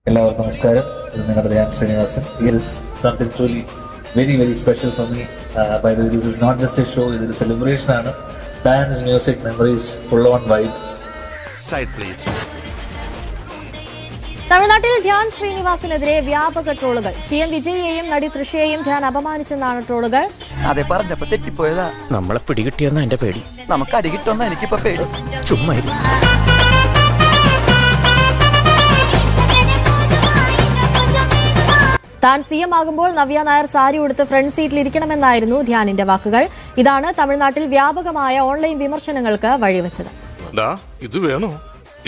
എല്ലാവർക്കും നമസ്കാരം. ഇത് നിങ്ങളുടെ Dhyan Sreenivasan. It is something truly very very special for me. By the way, this is not just a show, ഇതൊരു celebration ആണ്. Dance, music, memories, full on vibe. Side please. തമിഴ്നാട്ടിൽ ധ്യാൻ ശ്രീനിവാസനെതിരെ വ്യാപക ട്രോളുകൾ. CM വിജയിയെയും നടി തൃഷയെയും ധ്യാൻ അപമാനിച്ചെന്നാണ് ട്രോളുകൾ. അതെ, പറഞ്ഞപ്പോ തെറ്റിപ്പോയതാ. നമ്മളെ പിടികിട്ടിയെന്ന എന്റെ പേടി. നമുക്ക് അടികിട്ടൊന്ന എനിക്കിപ്പോ പേടി. ചുമ്മാ താൻ CM ആകുമ്പോൾ നവ്യ നായർ സാരി ഉടുത്ത് ഫ്രണ്ട് സീറ്റിൽ ഇരിക്കണമെന്നായിരുന്നു ധ്യാനിന്റെ വാക്കുകൾ. ഇതാണ് തമിഴ്നാട്ടിൽ വ്യാപകമായ ഓൺലൈൻ വിമർശനങ്ങൾക്ക് വഴിവെച്ചത്. ഇത് വേണോ?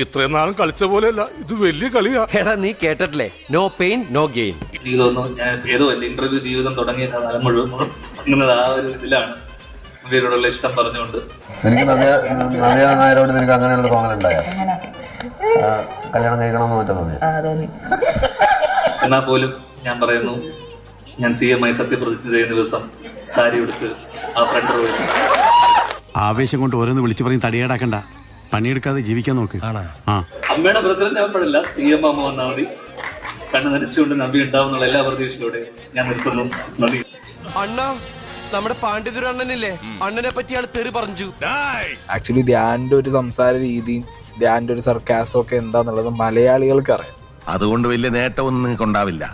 ഇത്രയും നാളും കളിച്ച പോലെയല്ല, ഇത് വലിയ കളിയാ. എടാ, നീ കേട്ടിട്ടില്ലേ, നോ പെയിൻ നോ ഗെയിൻ. എനിക്ക് തോന്നുന്നു ഞാൻ ഏതോ എന്റെ ഇന്റർവ്യൂ ജീവിതം തുടങ്ങിയ കാലം മുഴുവൻ തുടങ്ങുന്നത് ആ ഒരു ഇതിലാണ്. നവ്യയോടുള്ള ഇഷ്ടം പറഞ്ഞുകൊണ്ട്. നിനക്ക് നവ്യ നായരോട് നിനക്ക് അങ്ങനെയുള്ള തോന്നലുണ്ടായോ? കല്യാണം കഴിക്കണമെന്ന് മറ്റോ തോന്നി? എന്നാൽ പോലും ഞാൻ പറയുന്നു, ഞാൻ CM ആയി സത്യപ്രതിജ്ഞ ചെയ്യുന്ന ദിവസം സാരി എടുത്ത് ആ ഫ്രണ്ട് റോയിൽ. ആവേശം കൊണ്ട് ഓരോന്ന് വിളിച്ചു പറഞ്ഞ് തടിയേടാക്കണ്ട, പണിയെടുക്കാതെ ജീവിക്കാൻ നോക്ക്. അമ്മയുടെ പ്രസിഡന്റ് ആവുമ്പോഴല്ല, CM ആകുമ്പോൾ വന്നാൽ മതി. കണ്ണ് നനച്ചുകൊണ്ട് നബി ഉണ്ടാവുന്നുള്ള എല്ലാ പ്രതീക്ഷയോടെ ഞാൻ നിർത്തുന്നു. നന്ദി. അണ്ണാ, നമ്മുടെ പാണ്ഡിതുര അണ്ണനില്ലേ, അണ്ണനെ പറ്റി ആൾ തെറി പറഞ്ഞു. ആക്ച്വലി ധ്യാന്റെ ഒരു സംസാര രീതിയും ധ്യാന്റെ ഒരു സർക്കാസും ഒക്കെ എന്താന്നുള്ളത് മലയാളികൾക്ക് അറിയാം. അതുകൊണ്ട് വലിയ നേട്ടമൊന്നും നിങ്ങൾക്ക് ഉണ്ടാവില്ല.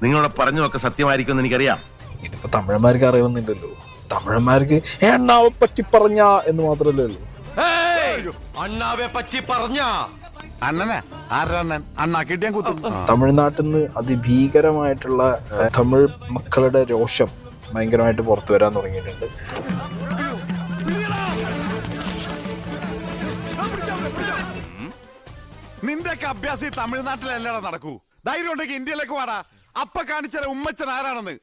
നിങ്ങളോട് പറഞ്ഞതൊക്കെ സത്യമായിരിക്കും എനിക്കറിയാം. ഇതിപ്പോ തമിഴന്മാർക്ക് അറിയുന്നില്ലല്ലോ. തമിഴന്മാർക്ക് എണ്ണാവെ പറ്റി പറഞ്ഞ എന്ന് മാത്രമല്ലേ ഉള്ളൂ. അണ്ണാവെ പറ്റി പറഞ്ഞ അണ്ണനെ ആരണ്ണൻ അണ്ണാ കിട്ടിയാൻ കുത്തും. തമിഴ്നാട്ടിൽ നിന്ന് അതിഭീകരമായിട്ടുള്ള തമിഴ് മക്കളുടെ രോഷം ഭയങ്കരമായിട്ട് പുറത്തു വരാൻ തുടങ്ങിയിട്ടുണ്ട്. നിന്റെയൊക്കെ അഭ്യാസം തമിഴ്നാട്ടിലല്ലടാ നടക്കൂ. ധൈര്യം ഉണ്ടെങ്കിൽ ഇന്ത്യയിലേക്ക് വാടാ. അപ്പ കാണിച്ചാൽ ഉമ്മച്ചൻ ആരാണെന്ന്